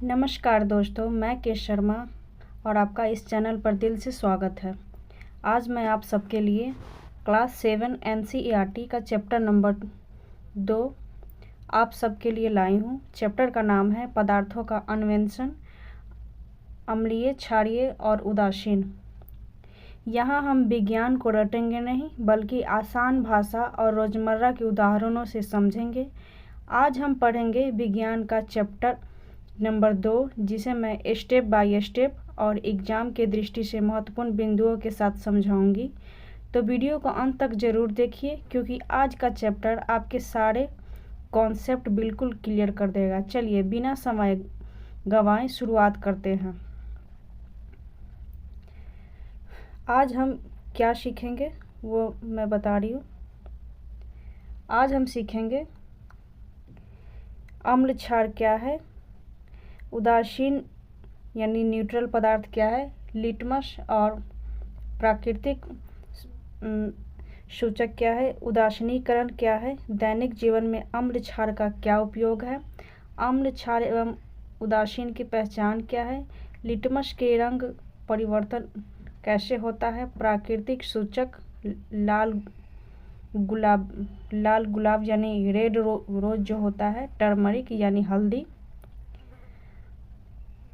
नमस्कार दोस्तों, मैं के शर्मा और आपका इस चैनल पर दिल से स्वागत है। आज मैं आप सबके लिए क्लास 7 NCERT का चैप्टर नंबर 2 आप सबके लिए लाई हूँ। चैप्टर का नाम है पदार्थों का अन्वेषण, अम्लीय, क्षारीय और उदासीन। यहाँ हम विज्ञान को रटेंगे नहीं, बल्कि आसान भाषा और रोज़मर्रा के उदाहरणों से समझेंगे। आज हम पढ़ेंगे विज्ञान का चैप्टर नंबर 2, जिसे मैं स्टेप बाय स्टेप और एग्ज़ाम के दृष्टि से महत्वपूर्ण बिंदुओं के साथ समझाऊंगी। तो वीडियो को अंत तक ज़रूर देखिए, क्योंकि आज का चैप्टर आपके सारे कॉन्सेप्ट बिल्कुल क्लियर कर देगा। चलिए बिना समय गंवाए शुरुआत करते हैं। आज हम क्या सीखेंगे वो मैं बता रही हूँ। आज हम सीखेंगे अम्ल क्षार क्या है, उदासीन यानी न्यूट्रल पदार्थ क्या है, लिटमस और प्राकृतिक सूचक क्या है, उदासीनीकरण क्या है, दैनिक जीवन में अम्ल क्षार का क्या उपयोग है, अम्ल क्षार एवं उदासीन की पहचान क्या है, लिटमस के रंग परिवर्तन कैसे होता है, प्राकृतिक सूचक लाल गुलाब यानी रेड रोज जो होता है, टर्मरिक यानी हल्दी,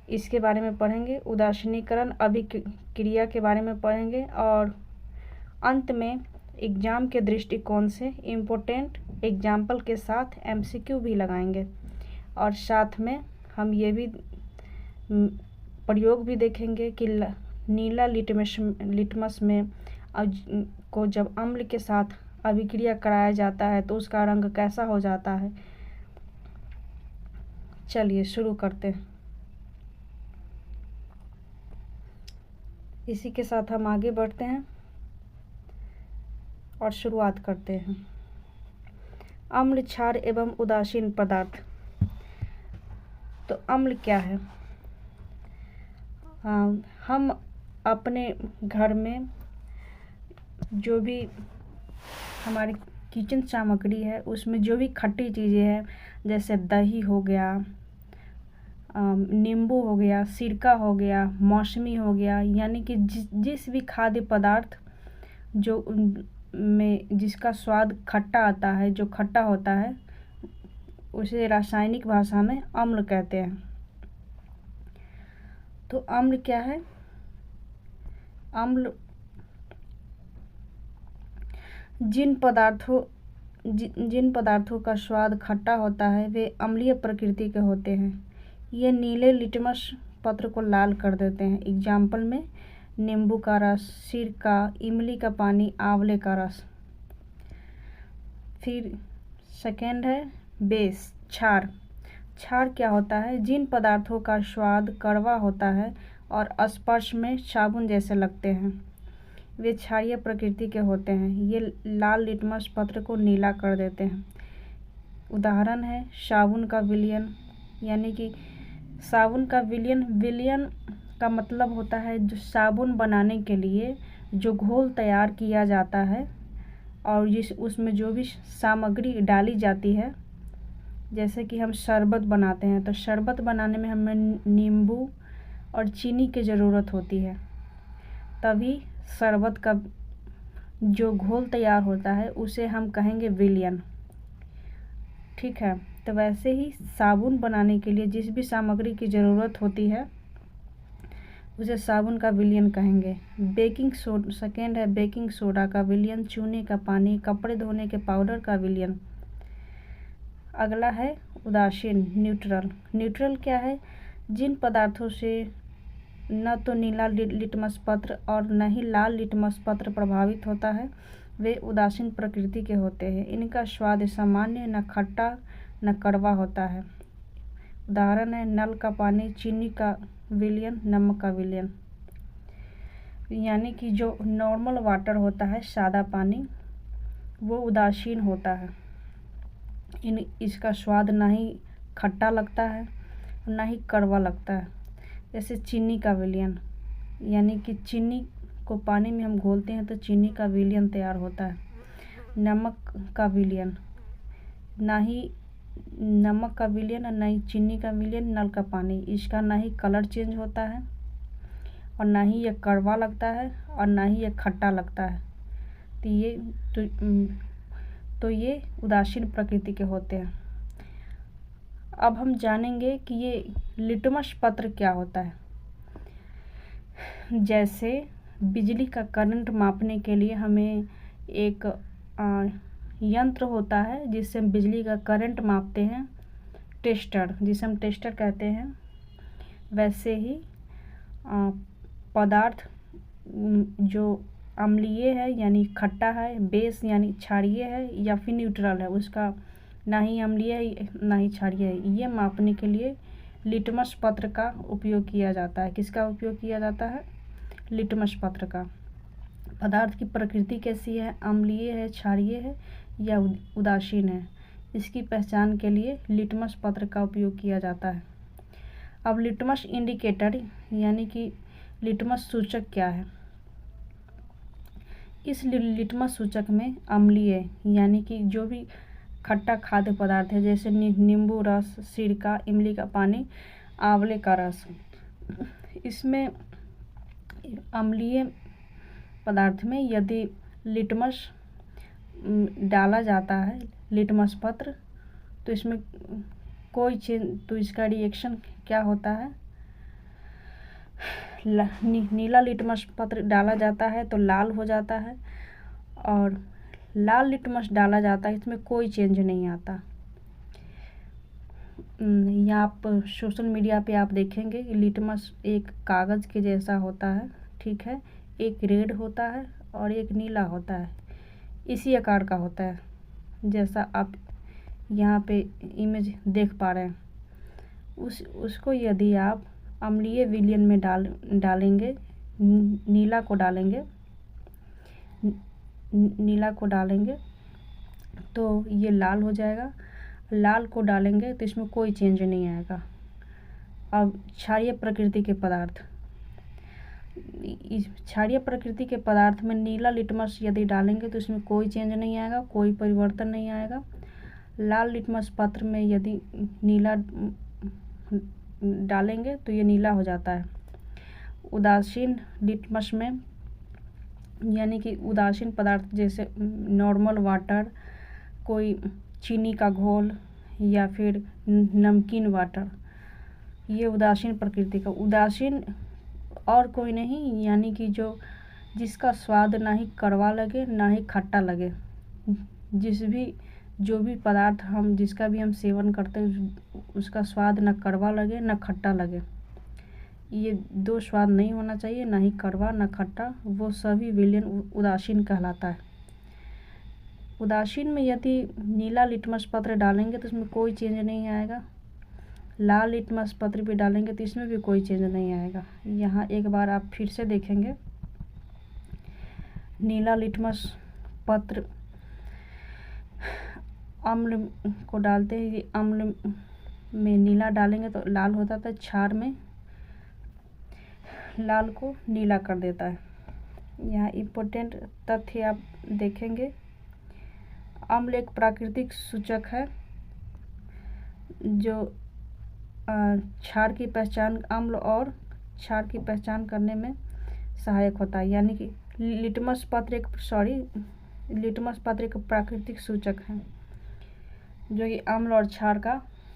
इसके बारे में पढ़ेंगे। उदासीनीकरण अभिक्रिया के बारे में पढ़ेंगे और अंत में एग्ज़ाम के दृष्टिकोण से इम्पोर्टेंट एग्जाम्पल के साथ MCQ भी लगाएंगे। और साथ में हम ये भी प्रयोग भी देखेंगे कि नीला लिटमस में को जब अम्ल के साथ अभिक्रिया कराया जाता है तो उसका रंग कैसा हो जाता है। चलिए शुरू करते हैं। इसी के साथ हम आगे बढ़ते हैं और शुरुआत करते हैं। अम्ल, क्षार एवं उदासीन पदार्थ। तो अम्ल क्या है? हम अपने घर में जो भी हमारी किचन सामग्री है उसमें जो भी खट्टी चीज़ें हैं, जैसे दही हो गया, नींबू हो गया, सिरका हो गया, मौसमी हो गया, यानी कि जिस भी खाद्य पदार्थ जो में जिसका स्वाद खट्टा आता है, जो खट्टा होता है, उसे रासायनिक भाषा में अम्ल कहते हैं। तो अम्ल क्या है? अम्ल जिन पदार्थों का स्वाद खट्टा होता है वे अम्लीय प्रकृति के होते हैं। ये नीले लिटमस पत्र को लाल कर देते हैं। एग्जाम्पल में नींबू का रस, सिरका, इमली का पानी, आंवले का रस। फिर सेकेंड है बेस, क्षार। क्षार क्या होता है? जिन पदार्थों का स्वाद कड़वा होता है और स्पर्श में साबुन जैसे लगते हैं, वे क्षारीय प्रकृति के होते हैं। ये लाल लिटमस पत्र को नीला कर देते हैं। उदाहरण है साबुन का विलयन, यानी कि साबुन का विलयन का मतलब होता है जो साबुन बनाने के लिए जो घोल तैयार किया जाता है और उसमें जो भी सामग्री डाली जाती है, जैसे कि हम शरबत बनाते हैं तो शरबत बनाने में हमें नींबू और चीनी की ज़रूरत होती है, तभी शरबत का जो घोल तैयार होता है उसे हम कहेंगे विलयन। ठीक है, तो वैसे ही साबुन बनाने के लिए जिस भी सामग्री की ज़रूरत होती है उसे साबुन का विलयन कहेंगे। बेकिंग सोडा, सेकेंड है बेकिंग सोडा का विलयन, चूने का पानी, कपड़े धोने के पाउडर का विलयन। अगला है उदासीन, न्यूट्रल। न्यूट्रल क्या है? जिन पदार्थों से न तो नीला लिटमस पत्र और न ही लाल लिटमस पत्र प्रभावित होता है, वे उदासीन प्रकृति के होते हैं। इनका स्वाद सामान्य, न खट्टा न कड़वा होता है। उदाहरण है नल का पानी, चीनी का विलयन, नमक का विलयन। यानी कि जो नॉर्मल वाटर होता है, सादा पानी, वो उदासीन होता है। इसका स्वाद ना ही खट्टा लगता है ना ही कड़वा लगता है। जैसे चीनी का विलयन, यानी कि चीनी को पानी में हम घोलते हैं तो चीनी का विलयन तैयार होता है। नमक का विलयन, ना ही नमक का विलयन, ना ही चीनी का विलयन, नल का पानी। इसका ना ही कलर चेंज होता है और ना ही ये कड़वा लगता है और ना ही ये खट्टा लगता है। तो ये उदासीन प्रकृति के होते हैं। अब हम जानेंगे कि ये लिटमस पत्र क्या होता है। जैसे बिजली का करंट मापने के लिए हमें एक यंत्र होता है जिससे हम बिजली का करंट मापते हैं, टेस्टर, जिसे हम टेस्टर कहते हैं। वैसे ही पदार्थ जो अम्लीय है यानी खट्टा है, बेस यानी क्षारीय है या फिर न्यूट्रल है, उसका ना ही अम्लीय है ना ही क्षारीय है, ये मापने के लिए लिटमस पत्र का उपयोग किया जाता है। किसका उपयोग किया जाता है? लिटमस पत्र का। पदार्थ की प्रकृति कैसी है? अम्लीय है, क्षारीय है या उदासीन है, इसकी पहचान के लिए लिटमस पत्र का उपयोग किया जाता है। अब लिटमस इंडिकेटर यानी कि लिटमस सूचक क्या है? इस लिटमस सूचक में अम्लीय यानी कि जो भी खट्टा खाद्य पदार्थ है, जैसे नींबू रस, सिरका, इमली का पानी, आंवले का रस, इसमें अम्लीय पदार्थ में यदि लिटमस डाला जाता है, लिटमस पत्र, तो इसमें कोई चेंज, तो इसका रिएक्शन क्या होता है? नीला लिटमस पत्र डाला जाता है तो लाल हो जाता है, और लाल लिटमस डाला जाता है, इसमें कोई चेंज नहीं आता। यहाँ आप सोशल मीडिया पे आप देखेंगे लिटमस एक कागज़ के जैसा होता है, ठीक है, एक रेड होता है और एक नीला होता है, इसी आकार का होता है जैसा आप यहाँ पे इमेज देख पा रहे हैं। उसको यदि आप अम्लीय विलयन में डालेंगे, नीला को डालेंगे तो ये लाल हो जाएगा। लाल को डालेंगे तो इसमें कोई चेंज नहीं आएगा। अब क्षारीय प्रकृति के पदार्थ, इस क्षारीय प्रकृति के पदार्थ में नीला लिटमस यदि डालेंगे तो इसमें कोई चेंज नहीं आएगा, कोई परिवर्तन नहीं आएगा। लाल लिटमस पत्र में यदि नीला डालेंगे तो ये नीला हो जाता है। उदासीन लिटमस में यानी कि उदासीन पदार्थ जैसे नॉर्मल वाटर, कोई चीनी का घोल या फिर नमकीन वाटर, ये उदासीन प्रकृति का। उदासीन और कोई नहीं यानी कि जिसका स्वाद ना ही कड़वा लगे ना ही खट्टा लगे। जो भी पदार्थ जिसका भी हम सेवन करते हैं उसका स्वाद ना कड़वा लगे ना खट्टा लगे। ये दो स्वाद नहीं होना चाहिए, ना ही कड़वा ना खट्टा, वो सभी विलयन उदासीन कहलाता है। उदासीन में यदि नीला लिटमस पत्र डालेंगे तो इसमें कोई चेंज नहीं आएगा। लाल लिटमस पत्र भी डालेंगे तो इसमें भी कोई चेंज नहीं आएगा। यहाँ एक बार आप फिर से देखेंगे, नीला लिटमस पत्र अम्ल को डालते हैं, ये अम्ल में नीला डालेंगे तो लाल होता था, क्षार में लाल को नीला कर देता है। यहाँ इम्पोर्टेंट तथ्य आप देखेंगे, अम्ल एक प्राकृतिक सूचक है जो क्षार की पहचान, अम्ल और क्षार की पहचान करने में सहायक होता है। यानी कि लिटमस पत्र एक प्राकृतिक सूचक है जो कि अम्ल और क्षार का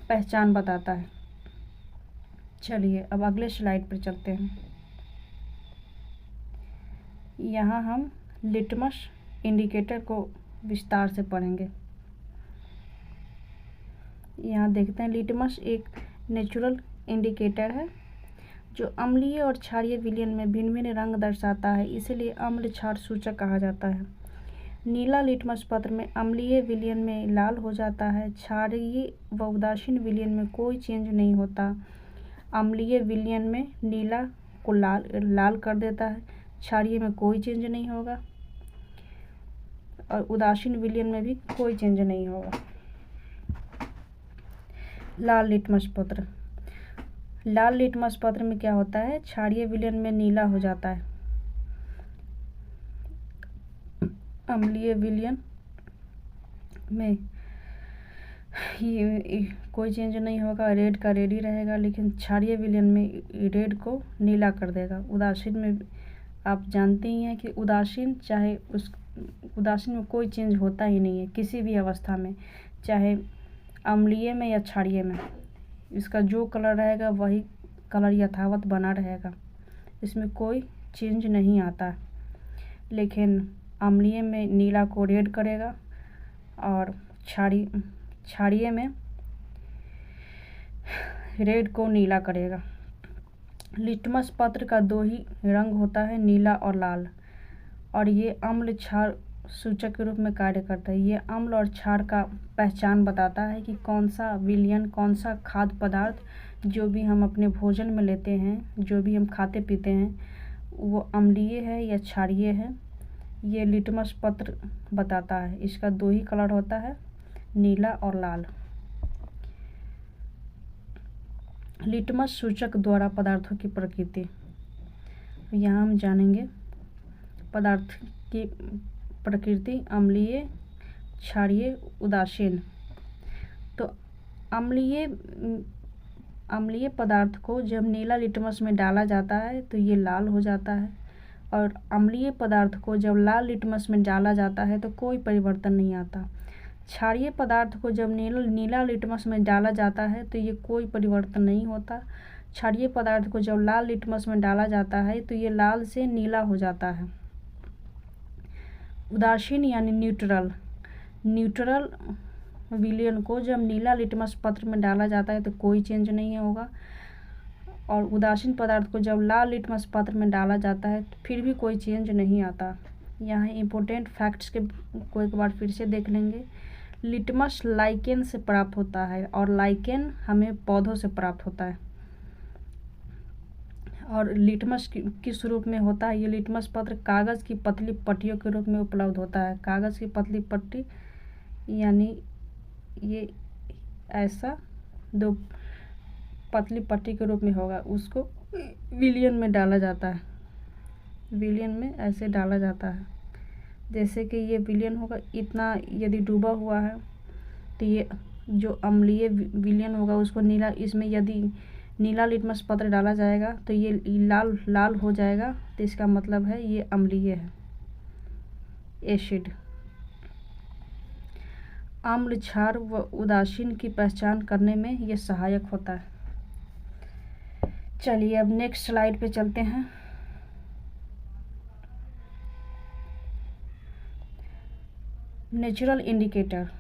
पहचान बताता है। चलिए अब अगले स्लाइड पर चलते हैं। यहाँ हम लिटमस इंडिकेटर को विस्तार से पढ़ेंगे। यहाँ देखते हैं, लिटमस एक नेचुरल इंडिकेटर है जो अम्लीय और क्षारीय विलयन में भिन्न भिन्न रंग दर्शाता है, इसलिए अम्ल क्षार सूचक कहा जाता है। नीला लिटमस पत्र में अम्लीय विलयन में लाल हो जाता है, क्षारीय व उदासीन विलयन में कोई चेंज नहीं होता। अम्लीय विलयन में नीला को लाल कर देता है, क्षारीय में कोई चेंज नहीं होगा और उदासीन विलयन में भी कोई चेंज नहीं होगा। लाल लिटमस पत्र, लाल लिटमस पत्र में क्या होता है? क्षारीय विलयन में नीला हो जाता है, अम्लीय विलयन में ये कोई चेंज नहीं होगा, रेड का रेड ही रहेगा, लेकिन क्षारीय विलयन में रेड को नीला कर देगा। उदासीन में आप जानते ही हैं कि उदासीन में कोई चेंज होता ही नहीं है किसी भी अवस्था में, चाहे अम्लीय में या क्षारीय में। इसका जो कलर रहेगा वही कलर यथावत बना रहेगा, इसमें कोई चेंज नहीं आता। लेकिन अम्लीय में नीला को रेड करेगा और क्षारीय में रेड को नीला करेगा। लिटमस पत्र का दो ही रंग होता है, नीला और लाल, और ये अम्ल क्षार सूचक के रूप में कार्य करता है। ये अम्ल और क्षार का पहचान बताता है कि कौन सा विलयन, कौन सा खाद्य पदार्थ जो भी हम अपने भोजन में लेते हैं, जो भी हम खाते पीते हैं, वो अम्लीय है या क्षारीय है। ये लिटमस पत्र बताता है। इसका दो ही कलर होता है, नीला और लाल। लिटमस सूचक द्वारा पदार्थों की प्रकृति। यहाँ हम जानेंगे पदार्थ की प्रकृति, अम्लीय, क्षारीय, उदासीन। तो अम्लीय पदार्थ को जब नीला लिटमस में डाला जाता है तो ये लाल हो जाता है, और अम्लीय पदार्थ को जब लाल लिटमस में डाला जाता है तो कोई परिवर्तन नहीं आता। क्षारीय पदार्थ को जब नीला लिटमस में डाला जाता है तो ये कोई परिवर्तन नहीं होता। क्षारीय पदार्थ को जब लाल लिटमस में डाला जाता है तो ये लाल से नीला हो जाता है। उदासीन यानी न्यूट्रल विलयन को जब नीला लिटमस पत्र में डाला जाता है तो कोई चेंज नहीं होगा, और उदासीन पदार्थ को जब लाल लिटमस पत्र में डाला जाता है तो फिर भी कोई चेंज नहीं आता। यहाँ इम्पोर्टेंट फैक्ट्स को एक बार फिर से देख लेंगे। लिटमस लाइकेन से प्राप्त होता है, और लाइकेन हमें पौधों से प्राप्त होता है, और लिटमस किस रूप में होता है? ये लिटमस पत्र कागज़ की पतली पट्टियों के रूप में उपलब्ध होता है। कागज़ की पतली पट्टी यानी ये ऐसा दो पतली पट्टी के रूप में होगा, उसको विलयन में डाला जाता है। विलयन में ऐसे डाला जाता है, जैसे कि ये विलयन होगा इतना, यदि डूबा हुआ है तो ये जो अम्लीय विलयन होगा उसको नीला, इसमें यदि नीला लिटमस पत्र डाला जाएगा तो ये लाल हो जाएगा, तो इसका मतलब है ये अम्लीय है, एसिड। अम्ल, क्षार व उदासीन की पहचान करने में ये सहायक होता है। चलिए अब नेक्स्ट स्लाइड पे चलते हैं। Natural indicator.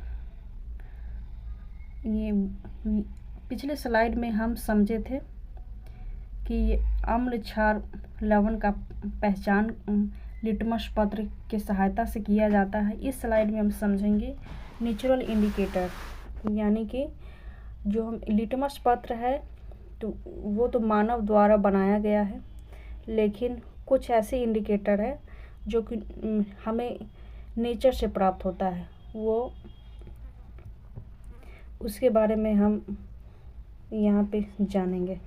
ये पिछले स्लाइड में हम समझे थे कि ये अम्ल, क्षार, लवण का पहचान लिटमस पत्र की सहायता से किया जाता है। इस स्लाइड में हम समझेंगे नेचुरल इंडिकेटर, यानी कि जो हम लिटमस पत्र है तो वो तो मानव द्वारा बनाया गया है, लेकिन कुछ ऐसे इंडिकेटर है जो कि हमें नेचर से प्राप्त होता है, वो उसके बारे में हम यहाँ पे जानेंगे।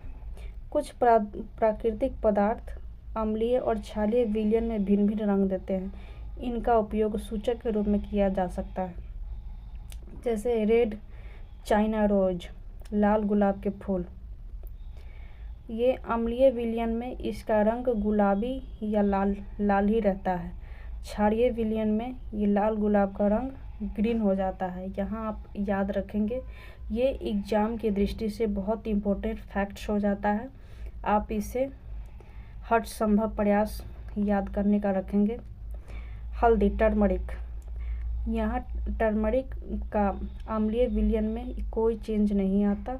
कुछ प्राकृतिक पदार्थ अम्लीय और क्षारीय विलयन में भिन्न भिन्न रंग देते हैं। इनका उपयोग सूचक के रूप में किया जा सकता है, जैसे रेड चाइना रोज, लाल गुलाब के फूल। ये अम्लीय विलयन में इसका रंग गुलाबी या लाल ही रहता है। क्षारीय विलयन में ये लाल गुलाब का रंग ग्रीन हो जाता है। यहाँ आप याद रखेंगे, ये एग्ज़ाम की दृष्टि से बहुत इम्पोर्टेंट फैक्ट्स हो जाता है। आप इसे हर संभव प्रयास याद करने का रखेंगे। हल्दी, टर्मरिक। यहाँ टर्मरिक का अम्लीय विलयन में कोई चेंज नहीं आता,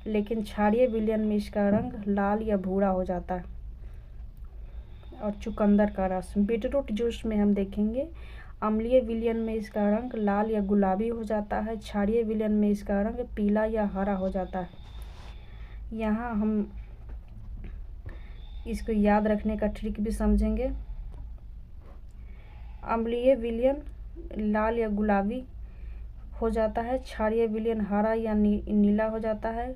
लेकिन क्षारीय विलयन में इसका रंग लाल या भूरा हो जाता है। और चुकंदर का रस, बीटरूट जूस में हम देखेंगे अम्लीय विलयन में इसका रंग लाल या गुलाबी हो जाता है, क्षारीय विलयन में इसका रंग पीला या हरा हो जाता है। यहाँ हम इसको याद रखने का ट्रिक भी समझेंगे। अम्लीय विलयन लाल या गुलाबी हो जाता है, क्षारीय विलयन हरा या नीला हो जाता है,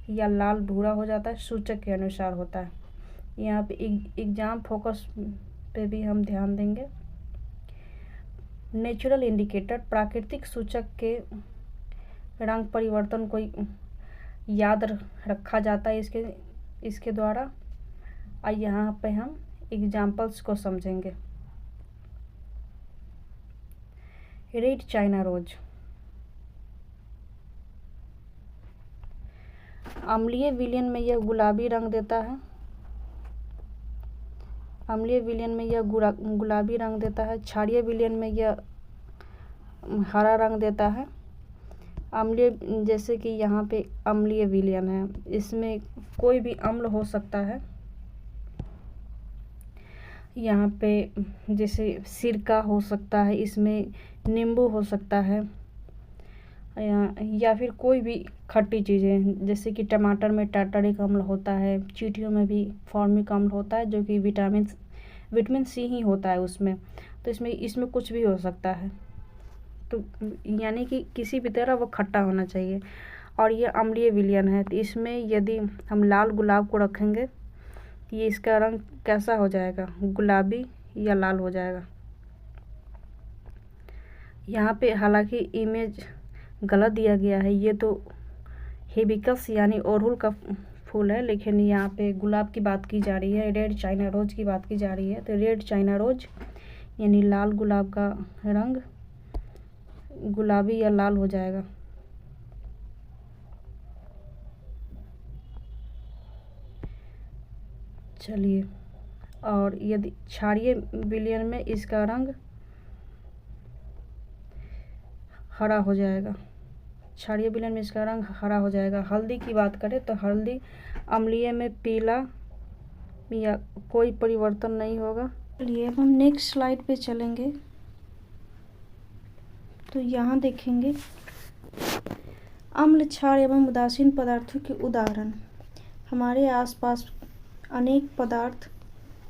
या लाल भूरा हो जाता है, सूचक के अनुसार होता है। यहाँ पे एग्जाम फोकस पे भी हम ध्यान देंगे। नेचुरल इंडिकेटर प्राकृतिक सूचक के रंग परिवर्तन को याद रखा जाता है इसके द्वारा। और यहाँ पे हम एग्जाम्पल्स को समझेंगे। रेड चाइना रोज, अम्लीय विलयन में यह गुलाबी रंग देता है। अम्लीय विलयन में यह गुलाबी रंग देता है। क्षारीय विलयन में यह हरा रंग देता है। अम्लीय, जैसे कि यहाँ पे अम्लीय विलयन है, इसमें कोई भी अम्ल हो सकता है। यहाँ पे जैसे सिरका हो सकता है, इसमें नींबू हो सकता है, या फिर कोई भी खट्टी चीज़ें, जैसे कि टमाटर में टार्टरिक अम्ल होता है, चींटियों में भी फॉर्मिक अम्ल होता है, जो कि विटामिन सी ही होता है उसमें। तो इसमें कुछ भी हो सकता है। तो यानी कि किसी भी तरह वो खट्टा होना चाहिए। और ये अम्लीय विलयन है, तो इसमें यदि हम लाल गुलाब को रखेंगे, ये इसका रंग कैसा हो जाएगा, गुलाबी या लाल हो जाएगा। यहाँ पे हालांकि इमेज गलत दिया गया है, ये तो हिबिस्कस यानी अड़हुल का फूल है, लेकिन यहाँ पे गुलाब की बात की जा रही है, रेड चाइना रोज की बात की जा रही है। तो रेड चाइना रोज यानी लाल गुलाब का रंग गुलाबी या लाल हो जाएगा। चलिए, और यदि क्षारीय विलयन में इसका रंग हरा हो जाएगा। क्षारीय विलयन में इसका रंग हरा हो जाएगा। हल्दी की बात करें तो हल्दी अम्लीय में पीला या कोई परिवर्तन नहीं होगा। चलिए अब हम नेक्स्ट स्लाइड पे चलेंगे। तो यहाँ देखेंगे अम्ल, क्षार एवं उदासीन पदार्थों के उदाहरण। हमारे आसपास अनेक पदार्थ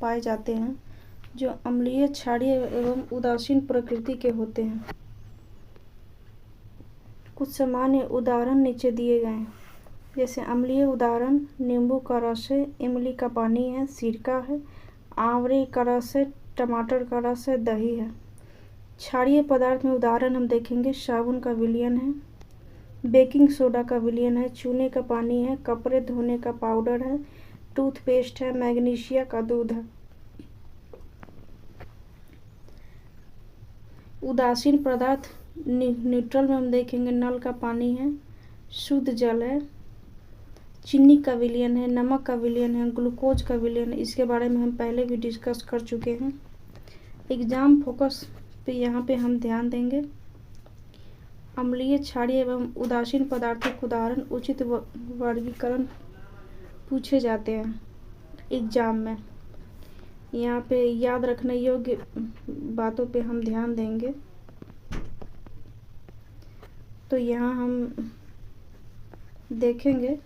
पाए जाते हैं जो अम्लीय, क्षारीय एवं उदासीन प्रकृति के होते हैं। कुछ सामान्य उदाहरण नीचे दिए गए हैं। जैसे अम्लीय उदाहरण नींबू का रस है, इमली का पानी है, सिरका है, आंवले का रस है, टमाटर का रस है, दही है। क्षारीय पदार्थ में उदाहरण हम देखेंगे साबुन का विलयन है, बेकिंग सोडा का विलयन है, चूने का पानी है, कपड़े धोने का पाउडर है, टूथपेस्ट है, मैग्नीशिया का दूध है। उदासीन पदार्थ न्यूट्रल में हम देखेंगे नल का पानी है, शुद्ध जल है, चीनी का विलयन है, नमक का विलयन है, ग्लूकोज का विलयन है। इसके बारे में हम पहले भी डिस्कस कर चुके हैं। एग्जाम फोकस पे यहाँ पे हम ध्यान देंगे। अम्लीय, क्षारीय एवं उदासीन पदार्थों के उदाहरण, उचित वर्गीकरण पूछे जाते हैं एग्जाम में। यहाँ पे याद रखने योग्य बातों पे हम ध्यान देंगे। तो यहाँ हम देखेंगे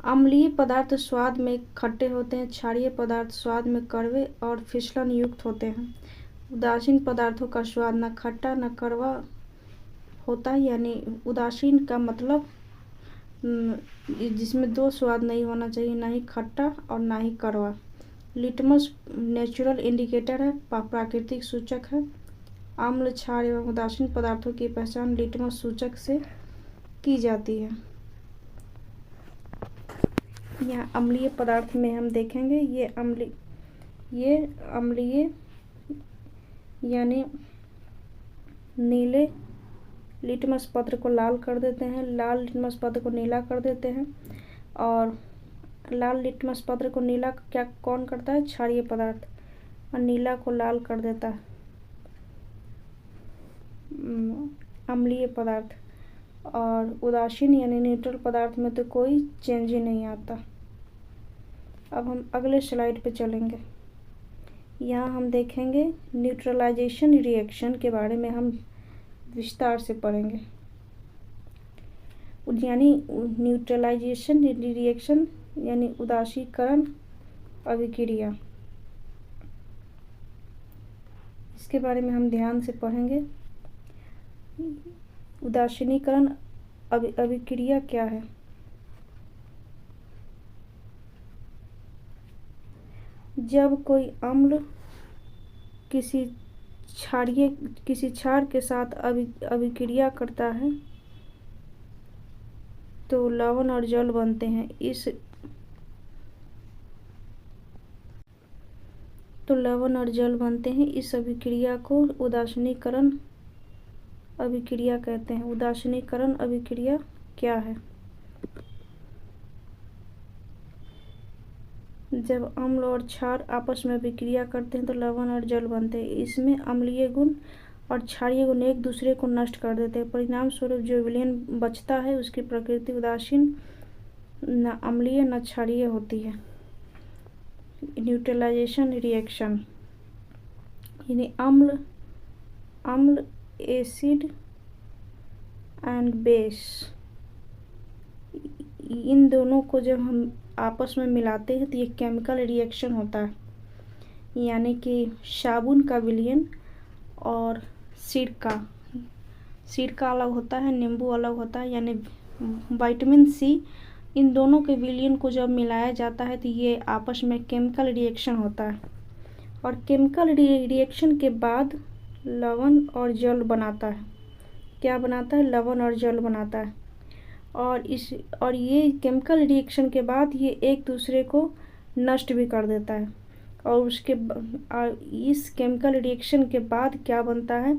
अम्लीय पदार्थ स्वाद में खट्टे होते हैं, क्षारीय पदार्थ स्वाद में कड़वे और फिसलन युक्त होते हैं। उदासीन पदार्थों का स्वाद न खट्टा न कड़वा होता है, यानी उदासीन का मतलब जिसमें दो स्वाद नहीं होना चाहिए, ना ही खट्टा और ना ही कड़वा। लिटमस नेचुरल इंडिकेटर है, प्राकृतिक सूचक है। अम्ल, क्षार एवं उदासीन पदार्थों की पहचान लिटमस सूचक से की जाती है। यहाँ अम्लीय पदार्थ में हम देखेंगे ये अम्लीय यानी नीले लिटमस पत्र को लाल कर देते हैं, लाल लिटमस पत्र को नीला कर देते हैं। और लाल लिटमस पत्र को नीला क्या कौन करता है, क्षारीय पदार्थ, और नीला को लाल कर देता है अम्लीय पदार्थ। और उदासीन यानी न्यूट्रल पदार्थ में तो कोई चेंज ही नहीं आता। अब हम अगले स्लाइड पे चलेंगे। यहाँ हम देखेंगे न्यूट्रलाइजेशन रिएक्शन के बारे में हम विस्तार से पढ़ेंगे। यानी न्यूट्रलाइजेशन रिएक्शन यानी उदासीकरण अभिक्रिया, इसके बारे में हम ध्यान से पढ़ेंगे। उदासीनीकरण अभिक्रिया क्या है? जब कोई अम्ल किसी क्षारीय किसी क्षार के साथ अभिक्रिया करता है तो लवण और जल बनते हैं। इस अभिक्रिया को उदासीनीकरण अभिक्रिया कहते हैं। उदासीनीकरण अभिक्रिया क्या है? जब अम्ल और क्षार आपस में अभिक्रिया करते हैं तो लवण और जल बनते हैं। इसमें अम्लीय गुण और क्षारीय गुण एक दूसरे को नष्ट कर देते हैं। परिणाम स्वरूप जो विलयन बचता है उसकी प्रकृति उदासीन, न अम्लीय न क्षारीय होती है। न्यूट्रलाइजेशन रिएक्शन यानी अम्ल एसिड एंड बेस, इन दोनों को जब हम आपस में मिलाते हैं तो ये केमिकल रिएक्शन होता है। यानी कि साबुन का विलयन और सिरका अलग होता है, नींबू अलग होता है। यानी विटामिन सी, इन दोनों के विलयन को जब मिलाया जाता है तो ये आपस में केमिकल रिएक्शन होता है। और केमिकल रिएक्शन के बाद लवण और जल बनाता है। क्या बनाता है? लवण और जल बनाता है। और ये केमिकल रिएक्शन के बाद ये एक दूसरे को नष्ट भी कर देता है। और इस केमिकल रिएक्शन के बाद क्या बनता है?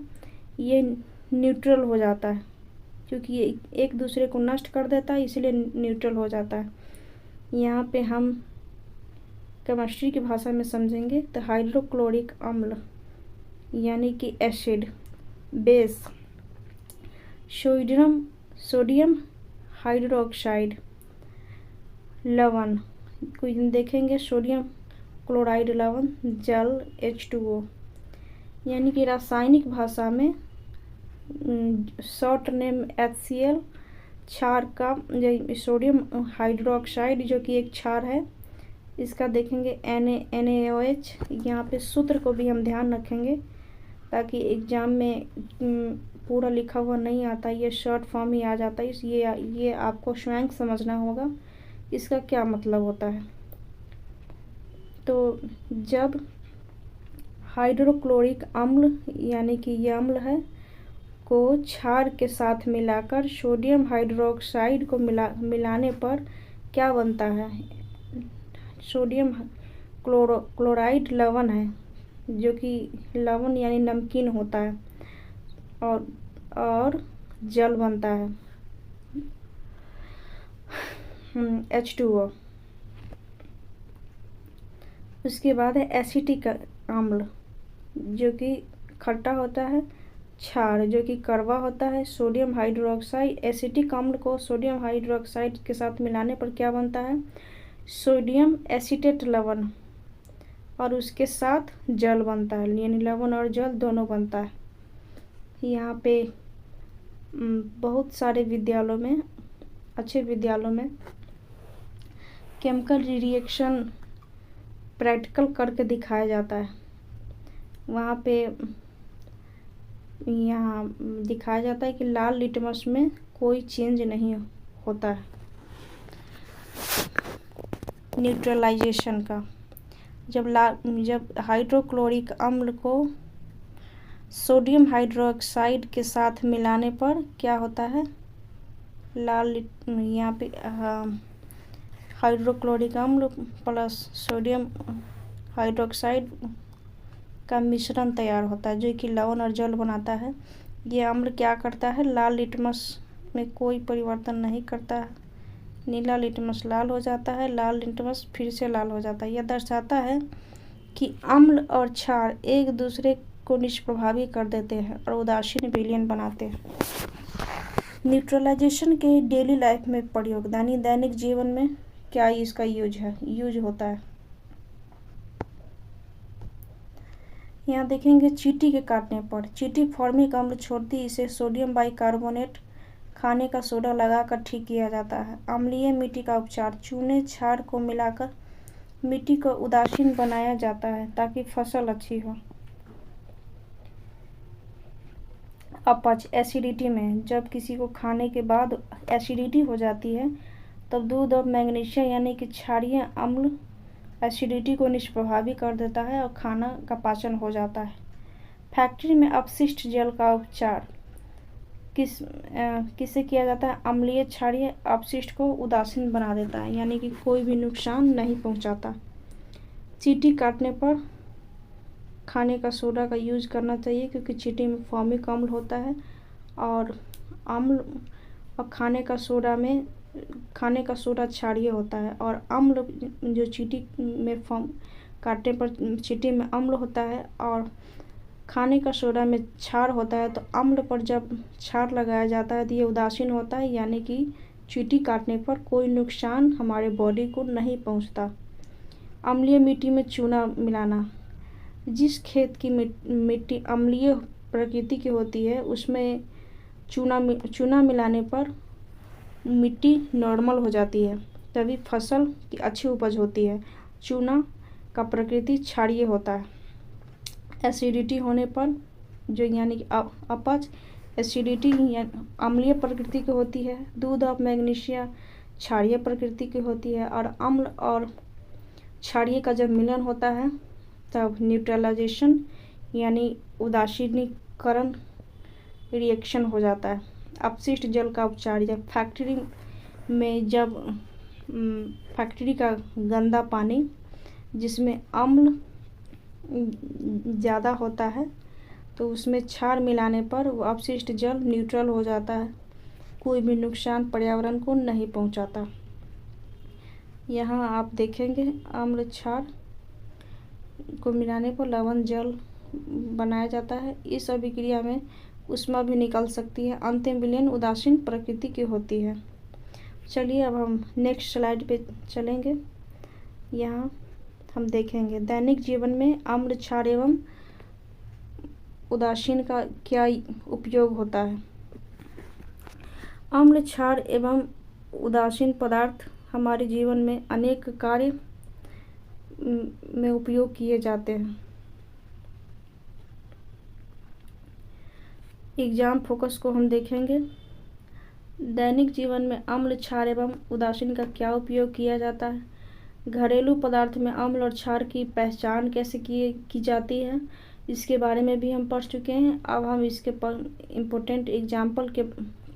ये न्यूट्रल हो जाता है, क्योंकि ये एक दूसरे को नष्ट कर देता है, इसलिए न्यूट्रल हो जाता है। यहाँ पे हम केमिस्ट्री की भाषा में समझेंगे तो हाइड्रोक्लोरिक अम्ल यानी कि एसिड, बेस, सोडियम हाइड्रोक्साइड, लवण को देखेंगे सोडियम क्लोराइड लवण, जल H2O। यानी कि रासायनिक भाषा में शॉर्ट नेम HCl, क्षार का सोडियम हाइड्रोक्साइड जो कि एक क्षार है, इसका देखेंगे NaOH। यहाँ पे सूत्र को भी हम ध्यान रखेंगे ताकि एग्ज़ाम में पूरा लिखा हुआ नहीं आता, ये शॉर्ट फॉर्म ही आ जाता है। ये आपको स्वयं समझना होगा इसका क्या मतलब होता है। तो जब हाइड्रोक्लोरिक अम्ल यानी कि ये अम्ल है को क्षार के साथ मिलाकर सोडियम हाइड्रोक्साइड को मिलाने पर क्या बनता है? सोडियम क्लोराइड लवण है, जो कि लवण यानी नमकीन होता है, और जल बनता है H2O। उसके बाद है एसिटिक अम्ल जो कि खट्टा होता है, क्षार जो कि कड़वा होता है, सोडियम हाइड्रोक्साइड। एसिटिक अम्ल को सोडियम हाइड्रोक्साइड के साथ मिलाने पर क्या बनता है? सोडियम एसीटेट लवण, और उसके साथ जल बनता है, यानी लवण और जल दोनों बनता है। यहाँ पे बहुत सारे विद्यालयों में, अच्छे विद्यालयों में केमिकल रिएक्शन प्रैक्टिकल करके दिखाया जाता है। वहाँ पे यहाँ दिखाया जाता है कि लाल लिटमस में कोई चेंज नहीं होता है। न्यूट्रलाइजेशन का, जब हाइड्रोक्लोरिक अम्ल को सोडियम हाइड्रोक्साइड के साथ मिलाने पर क्या होता है? यहाँ पे हाइड्रोक्लोरिक अम्ल प्लस सोडियम हाइड्रोक्साइड का मिश्रण तैयार होता है जो कि लवण और जल बनाता है। ये अम्ल क्या करता है? लाल लिटमस में कोई परिवर्तन नहीं करता है। नीला लिटमस लाल हो जाता है, लाल लिटमस फिर से लाल हो जाता है। यह दर्शाता है कि अम्ल और क्षार एक दूसरे को निष्प्रभावी कर देते हैं और उदासीन विलयन बनाते हैं। न्यूट्रलाइजेशन के डेली लाइफ में प्रयोग, दैनिक जीवन में क्या इसका यूज होता है? यहाँ देखेंगे चींटी के काटने पर चींटी फॉर्मिक अम्ल छोड़ती, इसे सोडियम बाइकार्बोनेट खाने का सोडा लगाकर ठीक किया जाता है। अम्लीय मिट्टी का उपचार, चूने क्षार को मिलाकर मिट्टी को उदासीन बनाया जाता है ताकि फसल अच्छी हो। अपच, एसिडिटी में जब किसी को खाने के बाद एसिडिटी हो जाती है तब दूध और मैग्नीशियम यानी कि क्षारीय अम्ल एसिडिटी को निष्प्रभावी कर देता है और खाना का पाचन हो जाता है। फैक्ट्री में अपशिष्ट जल का उपचार किससे किया जाता है? अम्लीय क्षारीय अपशिष्ट को उदासीन बना देता है, यानी कि कोई भी नुकसान नहीं पहुंचाता। चींटी काटने पर खाने का सोडा का यूज करना चाहिए, क्योंकि चींटी में फॉर्मिक अम्ल होता है और अम्ल और खाने का सोडा क्षारीय होता है, और अम्ल जो चींटी में काटने पर चींटी में अम्ल होता है और खाने का सोडा में क्षार होता है। तो अम्ल पर जब क्षार लगाया जाता है तो ये उदासीन होता है, यानी कि चींटी काटने पर कोई नुकसान हमारे बॉडी को नहीं पहुंचता। अम्लीय मिट्टी में चूना मिलाना। जिस खेत की मिट्टी अम्लीय प्रकृति की होती है उसमें चूना मिलाने पर मिट्टी नॉर्मल हो जाती है, तभी फसल की अच्छी उपज होती है। चूना का प्रकृति क्षारीय होता है। एसिडिटी होने पर जो यानी कि अपच, एसिडिटी अम्लीय प्रकृति की होती है। दूध और मैग्नीशिया क्षारीय प्रकृति की होती है, और अम्ल और क्षारीय का जब मिलन होता है तब न्यूट्रलाइजेशन यानी उदासीनीकरण रिएक्शन हो जाता है। अपशिष्ट जल का उपचार। जब फैक्ट्री का गंदा पानी जिसमें अम्ल ज़्यादा होता है तो उसमें क्षार मिलाने पर वो अपशिष्ट जल न्यूट्रल हो जाता है, कोई भी नुकसान पर्यावरण को नहीं पहुंचाता। यहाँ आप देखेंगे अम्ल क्षार को मिलाने पर लवण जल बनाया जाता है। इस अभिक्रिया में ऊष्मा भी निकल सकती है। अंतिम विलयन उदासीन प्रकृति की होती है। चलिए अब हम नेक्स्ट स्लाइड पे चलेंगे। यहाँ हम देखेंगे दैनिक जीवन में अम्ल क्षार एवं उदासीन का क्या उपयोग होता है। अम्ल क्षार एवं उदासीन पदार्थ हमारे जीवन में अनेक कार्य में उपयोग किए जाते हैं। एग्जाम फोकस को हम देखेंगे। दैनिक जीवन में अम्ल क्षार एवं उदासीन का क्या उपयोग किया जाता है। घरेलू पदार्थ में अम्ल और क्षार की पहचान कैसे की जाती है, इसके बारे में भी हम पढ़ चुके हैं। अब हम इसके इम्पोर्टेंट एग्जाम्पल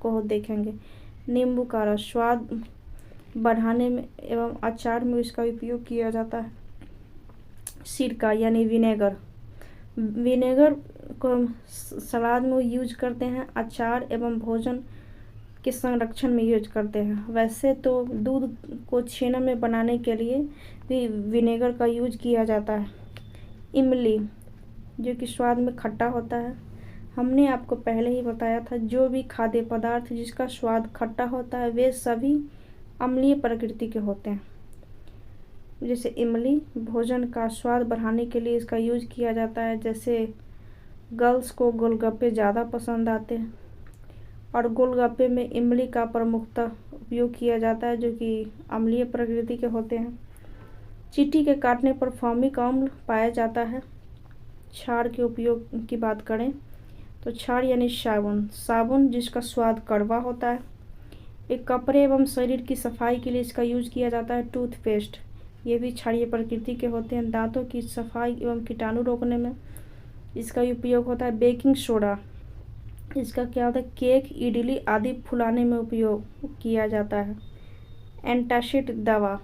को देखेंगे। नींबू का रस स्वाद बढ़ाने में एवं अचार में इसका उपयोग किया जाता है। सिरका यानी विनेगर को हम सलाद में यूज करते हैं, अचार एवं भोजन के संरक्षण में यूज करते हैं। वैसे तो दूध को छेना में बनाने के लिए भी विनेगर का यूज किया जाता है। इमली जो कि स्वाद में खट्टा होता है। हमने आपको पहले ही बताया था जो भी खाद्य पदार्थ जिसका स्वाद खट्टा होता है वे सभी अम्लीय प्रकृति के होते हैं। जैसे इमली भोजन का स्वाद बढ़ाने के लिए इसका यूज किया जाता है। जैसे गर्ल्स को गोलगप्पे ज़्यादा पसंद आते हैं और गोलगप्पे में इमली का प्रमुखतः उपयोग किया जाता है, जो कि अम्लीय प्रकृति के होते हैं। चींटी के काटने पर फॉर्मिक अम्ल पाया जाता है। क्षार के उपयोग की बात करें तो क्षार यानी साबुन जिसका स्वाद कड़वा होता है। एक कपड़े एवं शरीर की सफाई के लिए इसका यूज किया जाता है। टूथपेस्ट ये भी क्षारीय प्रकृति के होते हैं। दांतों की सफाई एवं कीटाणु रोकने में इसका उपयोग होता है। बेकिंग सोडा इसका क्या होता है, केक इडली आदि फुलाने में उपयोग किया जाता है। एंटासिड दवा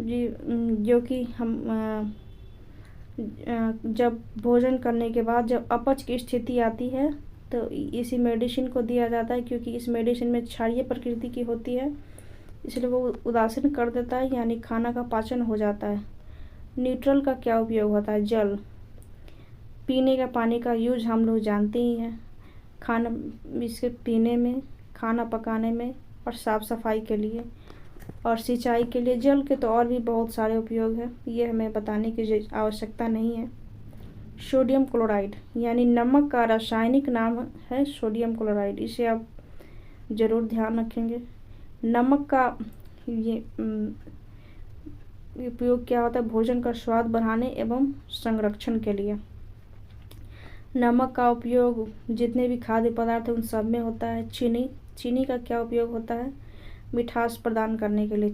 जो कि हम जब भोजन करने के बाद जब अपच की स्थिति आती है तो इसी मेडिसिन को दिया जाता है, क्योंकि इस मेडिसिन में क्षारीय प्रकृति की होती है, इसलिए वो उदासीन कर देता है, यानी खाना का पाचन हो जाता है। न्यूट्रल का क्या उपयोग होता है। जल पीने का पानी का यूज हम लोग जानते ही हैं। इसके पीने में, खाना पकाने में और साफ़ सफाई के लिए और सिंचाई के लिए। जल के तो और भी बहुत सारे उपयोग हैं, ये हमें बताने की आवश्यकता नहीं है। सोडियम क्लोराइड यानी नमक का रासायनिक नाम है सोडियम क्लोराइड, इसे आप ज़रूर ध्यान रखेंगे। नमक का ये उपयोग क्या होता है, भोजन का स्वाद बढ़ाने एवं संरक्षण के लिए। नमक का उपयोग जितने भी खाद्य पदार्थ हैं उन सब में होता है। चीनी का क्या उपयोग होता है, मिठास प्रदान करने के लिए।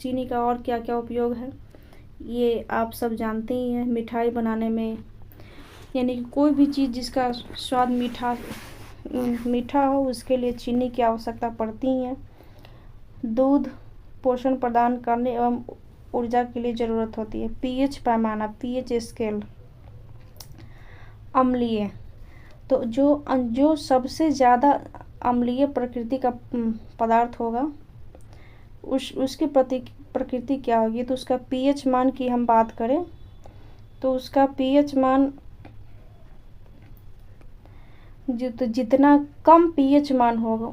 चीनी का और क्या क्या उपयोग है ये आप सब जानते ही हैं। मिठाई बनाने में यानी कि कोई भी चीज़ जिसका स्वाद मीठा हो उसके लिए चीनी की आवश्यकता पड़ती है। दूध पोषण प्रदान करने एवं ऊर्जा के लिए ज़रूरत होती है। पीएच पैमाना, पीएच स्केल। अम्लीय, तो जो सबसे ज़्यादा अम्लीय प्रकृति का पदार्थ होगा उसकी प्रकृति क्या होगी, तो उसका पीएच मान की हम बात करें तो उसका पीएच मान जितना कम पीएच मान होगा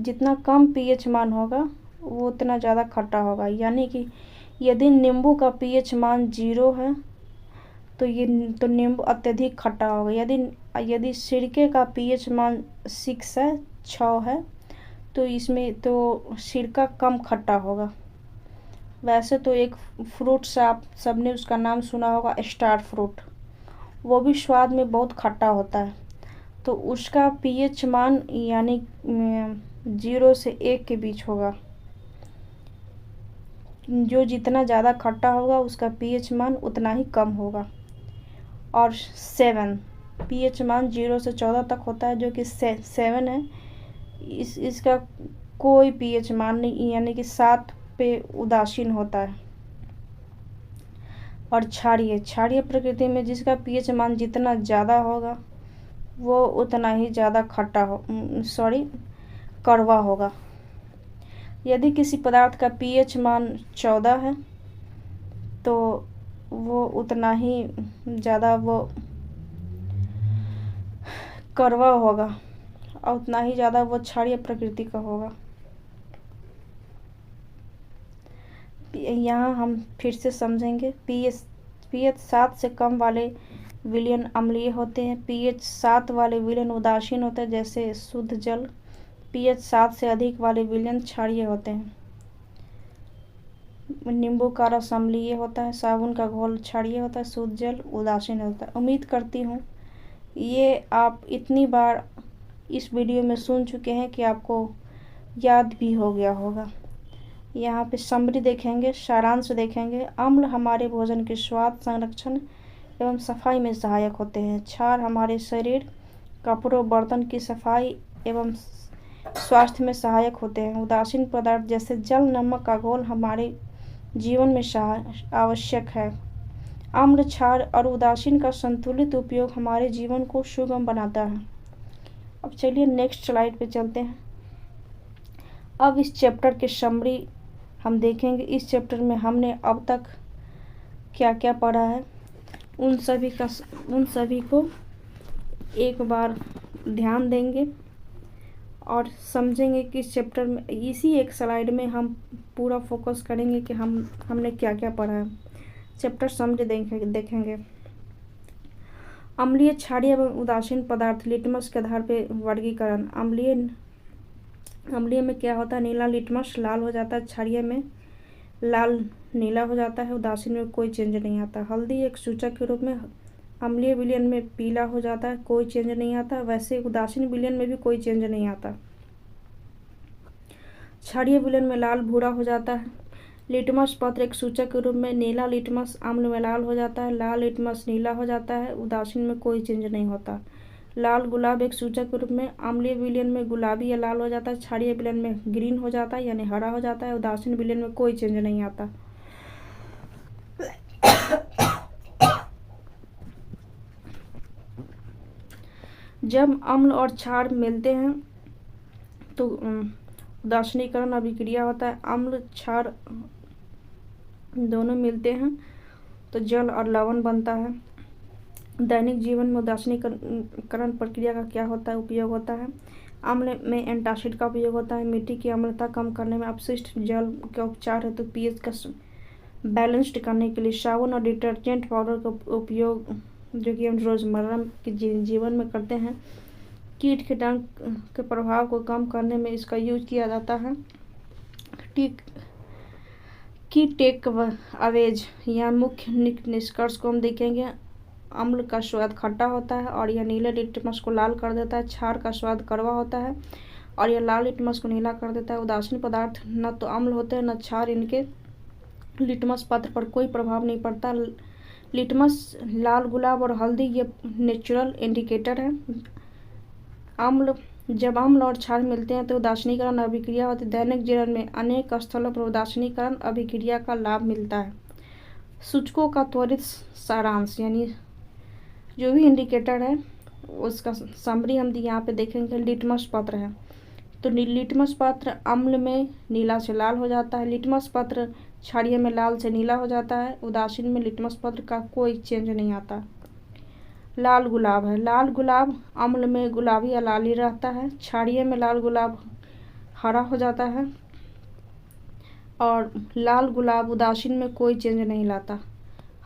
जितना कम पीएच मान होगा वो उतना ज़्यादा खट्टा होगा। यानी कि यदि नींबू का पीएच मान 0 है तो नींबू अत्यधिक खट्टा होगा। यदि सिरके का पीएच मान 6 है तो इसमें तो सिरका कम खट्टा होगा। वैसे तो एक फ्रूट से आप सबने उसका नाम सुना होगा, स्टार फ्रूट, वो भी स्वाद में बहुत खट्टा होता है। तो उसका पीएच मान यानी 0 से 1 के बीच होगा। जो जितना ज़्यादा खट्टा होगा उसका पीएच मान उतना ही कम होगा। और 7 पीएच मान 0 से 14 तक होता है, जो कि 7 है। इसका कोई पीएच मान नहीं, यानी कि 7 पे उदासीन होता है। और क्षारीय प्रकृति में जिसका पीएच मान जितना ज़्यादा होगा वो उतना ही ज़्यादा कड़वा होगा। यदि किसी पदार्थ का पीएच मान 14 है तो वो उतना ही ज़्यादा वो कड़वा होगा और उतना ही ज़्यादा वो क्षारीय प्रकृति का होगा। यहाँ हम फिर से समझेंगे। पीएच 7 से कम वाले विलयन अम्लीय होते हैं। पीएच 7 वाले विलयन उदासीन होते हैं, जैसे शुद्ध जल। पीएच 7 से अधिक वाले विलयन क्षारीय होते हैं। नींबू का रस अम्लीय होता है, साबुन का घोल क्षारीय होता है, शुद्ध जल उदासीन होता है। उम्मीद करती हूँ ये आप इतनी बार इस वीडियो में सुन चुके हैं कि आपको याद भी हो गया होगा। यहाँ पे समरी देखेंगे, सारांश देखेंगे। अम्ल हमारे भोजन के स्वाद, संरक्षण एवं सफाई में सहायक होते हैं। क्षार हमारे शरीर, कपड़ों, बर्तन की सफाई एवं स्वास्थ्य में सहायक होते हैं। उदासीन पदार्थ जैसे जल, नमक का घोल हमारे जीवन में आवश्यक है। अम्ल, क्षार और उदासीन का संतुलित उपयोग हमारे जीवन को सुगम बनाता है। अब चलिए नेक्स्ट स्लाइड पे चलते हैं। अब इस चैप्टर के समरी हम देखेंगे। इस चैप्टर में हमने अब तक क्या क्या पढ़ा है उन सभी को एक बार ध्यान देंगे और समझेंगे कि इस चैप्टर में इसी एक स्लाइड में हम पूरा फोकस करेंगे कि हमने क्या क्या पढ़ा है। चैप्टर समझ देखेंगे। अम्लीय, क्षारीय एवं उदासीन पदार्थ लिटमस के आधार पर वर्गीकरण। अम्लीय में क्या होता है, नीला लिटमस लाल हो जाता है, क्षारीय में लाल नीला हो जाता है, उदासीन में कोई चेंज नहीं आता। हल्दी एक सूचक के रूप में अम्लीय विलयन में पीला हो जाता है, कोई चेंज नहीं आता। वैसे उदासीन विलयन में भी कोई चेंज नहीं आता। क्षारीय विलयन में लाल भूरा हो जाता है। लिटमस पत्र एक सूचक के रूप में नीला लिटमस अम्ल में लाल हो जाता है, लाल लिटमस नीला हो जाता है, उदासीन में कोई चेंज नहीं होता। लाल गुलाब एक सूचक के रूप में अम्लीय विलयन में गुलाबी या लाल हो जाता है, क्षारीय विलयन में ग्रीन हो जाता है यानी हरा हो जाता है, उदासीन विलयन में कोई चेंज नहीं आता। जब अम्ल और क्षार मिलते हैं तो उदासीनीकरण अभिक्रिया होता है। अम्ल क्षार दोनों मिलते हैं तो जल और लवण बनता है। दैनिक जीवन में उदासीनीकरण प्रक्रिया का क्या होता है, उपयोग होता है। अम्ल में एंटासिड का उपयोग होता है। मिट्टी की अम्लता कम करने में, अपशिष्ट जल के उपचार है तो पीएच का बैलेंस्ड करने के लिए साबुन और डिटर्जेंट पाउडर का उपयोग जो कि हम रोज़मर्रा के जीवन में करते हैं। कीट कीटाणु के प्रभाव को कम करने में इसका यूज किया जाता है। की टेक अवेज या मुख्य निष्कर्ष को हम देखेंगे। अम्ल का स्वाद खट्टा होता है और यह नीले लिटमस को लाल कर देता है। क्षार का स्वाद कड़वा होता है और यह लाल लिटमस को नीला कर देता है। उदासीन पदार्थ न तो अम्ल होते हैं न क्षार, इनके लिटमस पत्र पर कोई प्रभाव नहीं पड़ता। लिटमस, लाल गुलाब और हल्दी ये नेचुरल इंडिकेटर है। जब अम्ल और क्षार मिलते हैं तो उदासीनीकरण अभिक्रिया होती है। दैनिक जीवन में अनेक स्थलों पर उदासीनीकरण अभिक्रिया का लाभ मिलता है। सूचकों का त्वरित सारांश, यानी जो भी इंडिकेटर है उसका समरी हम यहाँ पे देखेंगे। लिटमस पत्र है तो लिटमस पत्र अम्ल में नीला से लाल हो जाता है। लिटमस पत्र क्षारीय में लाल से नीला हो जाता है। उदासीन में लिटमस पत्र का कोई चेंज नहीं आता। लाल गुलाब है, लाल गुलाब अम्ल में गुलाबी या लाल ही रहता है। क्षारीय में लाल गुलाब हरा हो जाता है और लाल गुलाब उदासीन में कोई चेंज नहीं लाता।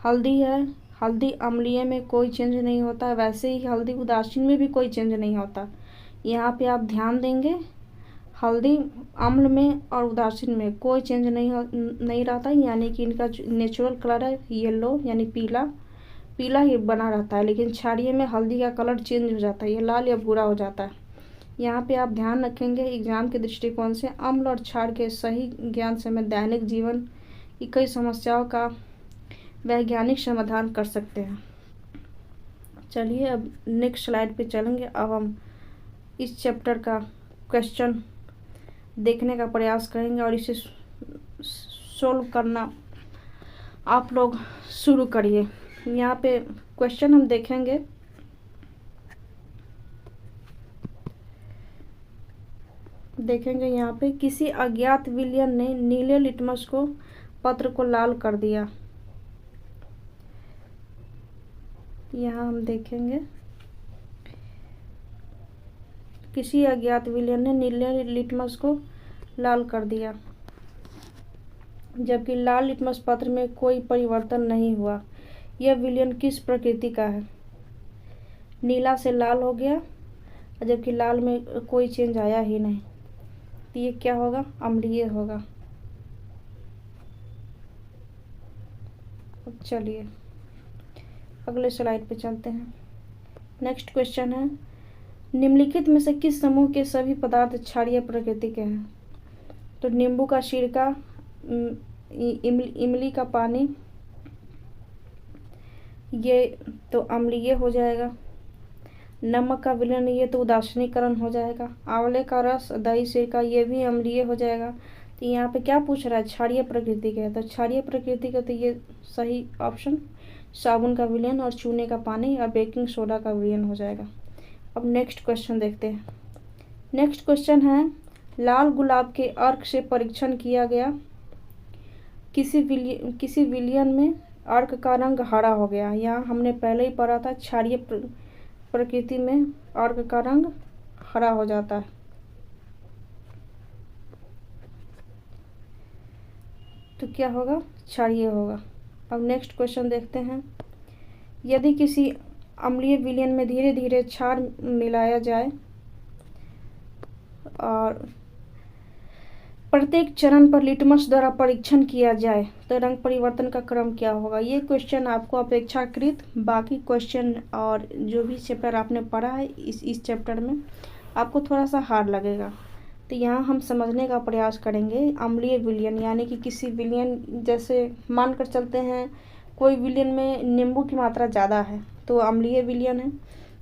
हल्दी है, हल्दी अम्लीय में कोई चेंज नहीं होता, वैसे ही हल्दी उदासीन में भी कोई चेंज नहीं होता। यहाँ पे आप ध्यान देंगे, हल्दी अम्ल में और उदासीन में कोई चेंज नहीं रहता, यानी कि इनका नेचुरल कलर है येलो यानी पीला पीला ही बना रहता है। लेकिन क्षारीय में हल्दी का कलर चेंज हो जाता है, ये लाल या भूरा हो जाता है। यहाँ पे आप ध्यान रखेंगे एग्जाम के दृष्टिकोण से अम्ल और क्षार के सही ज्ञान से हमें दैनिक जीवन की कई समस्याओं का वैज्ञानिक समाधान कर सकते हैं। चलिए अब नेक्स्ट स्लाइड पे चलेंगे। अब हम इस चैप्टर का क्वेश्चन देखने का प्रयास करेंगे और इसे सोल्व करना आप लोग शुरू करिए। यहाँ पे क्वेश्चन हम देखेंगे। यहाँ पे किसी अज्ञात विलयन ने नीले लिटमस को पत्र को लाल कर दिया। यहाँ हम देखेंगे किसी अज्ञात विलयन ने नीले लिटमस को लाल कर दिया, जबकि लाल लिटमस पत्र में कोई परिवर्तन नहीं हुआ। यह विलयन किस प्रकृति का है? नीला से लाल हो गया जबकि लाल में कोई चेंज आया ही नहीं, तो ये क्या होगा? अम्लीय होगा। अब चलिए अगले स्लाइड पे चलते हैं। नेक्स्ट क्वेश्चन है, निम्नलिखित में से किस समूह के सभी पदार्थ क्षारीय प्रकृति के हैं? तो नींबू का सिरका, इमली का पानी, ये तो अम्लीय हो जाएगा। नमक का विलयन, ये तो उदासीनीकरण हो जाएगा। आंवले का रस, दही, सिरका, ये भी अम्लीय हो जाएगा। तो यहाँ पे क्या पूछ रहा है? क्षारीय प्रकृति के है, तो क्षारीय प्रकृति का तो ये सही ऑप्शन साबुन का विलयन और चूने का पानी और बेकिंग सोडा का विलयन हो जाएगा। अब नेक्स्ट क्वेश्चन देखते हैं। नेक्स्ट क्वेश्चन है, लाल गुलाब के अर्क से परीक्षण किया गया, किसी विलयन में अर्क का रंग हरा हो गया। यहाँ हमने पहले ही पढ़ा था क्षारीय प्रकृति में अर्क का रंग हरा हो जाता है। तो क्या होगा? क्षारीय होगा। अब नेक्स्ट क्वेश्चन देखते हैं, यदि किसी अम्लीय विलयन में धीरे धीरे क्षार मिलाया जाए और प्रत्येक चरण पर लिटमस द्वारा परीक्षण किया जाए तो रंग परिवर्तन का क्रम क्या होगा? ये क्वेश्चन आपको अपेक्षाकृत बाकी क्वेश्चन और जो भी चैप्टर आपने पढ़ा है इस चैप्टर में आपको थोड़ा सा हार्ड लगेगा। तो यहाँ हम समझने का प्रयास करेंगे। अम्लीय विलयन यानी कि किसी विलयन, जैसे मानकर चलते हैं कोई विलयन में नींबू की मात्रा ज़्यादा है तो अम्लीय विलयन है,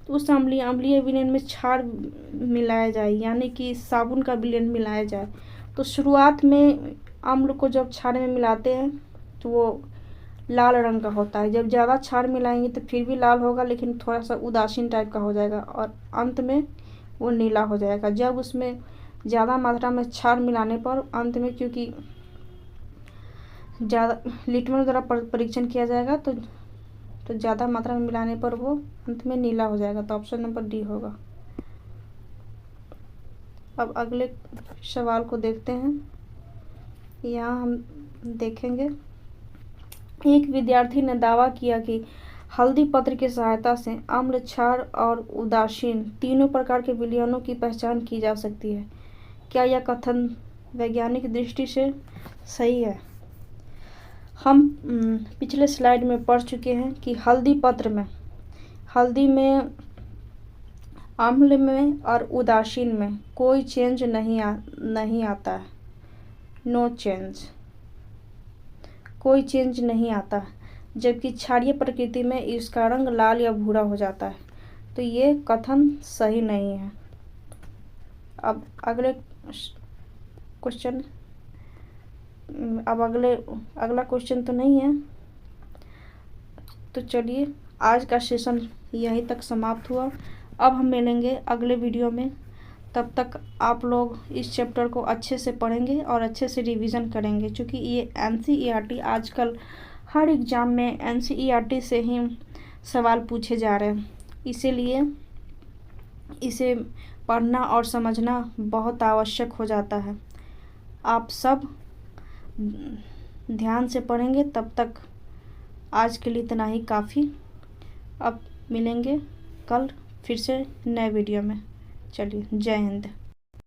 तो उस अम्लीय विलयन में क्षार मिलाया जाए यानी कि साबुन का विलयन मिलाया जाए। तो शुरुआत में अम्ल को जब क्षार में मिलाते हैं तो वो लाल रंग का होता है। जब ज़्यादा क्षार मिलाएंगे तो फिर भी लाल होगा लेकिन थोड़ा सा उदासीन टाइप का हो जाएगा और अंत में वो नीला हो जाएगा। जब उसमें ज़्यादा मात्रा में क्षार मिलाने पर अंत में, क्योंकि ज़्यादा लिटमस द्वारा परीक्षण किया जाएगा तो ज़्यादा मात्रा में मिलाने पर वो अंत में नीला हो जाएगा। तो ऑप्शन नंबर डी होगा। अब अगले सवाल को देखते हैं। यहाँ हम देखेंगे, एक विद्यार्थी ने दावा किया कि हल्दी पत्र की सहायता से अम्ल, क्षार और उदासीन तीनों प्रकार के विलयनों की पहचान की जा सकती है। क्या यह कथन वैज्ञानिक दृष्टि से सही है? हम पिछले स्लाइड में पढ़ चुके हैं कि हल्दी में अम्ल में और उदासीन में कोई चेंज नहीं आता है। नो चेंज, कोई चेंज नहीं आता है। जबकि क्षारीय प्रकृति में इसका रंग लाल या भूरा हो जाता है। तो ये कथन सही नहीं है। अब अगले क्वेश्चन, अगला क्वेश्चन तो नहीं है। तो चलिए, आज का सेशन यहीं तक समाप्त हुआ। अब हम मिलेंगे अगले वीडियो में। तब तक आप लोग इस चैप्टर को अच्छे से पढ़ेंगे और अच्छे से रिवीजन करेंगे, क्योंकि ये NCERT आजकल हर एग्ज़ाम में NCERT से ही सवाल पूछे जा रहे हैं। इसीलिए इसे पढ़ना और समझना बहुत आवश्यक हो जाता है। आप सब ध्यान से पढ़ेंगे, तब तक आज के लिए इतना ही काफ़ी। अब मिलेंगे कल फिर से नए वीडियो में। चलिए, जय हिंद।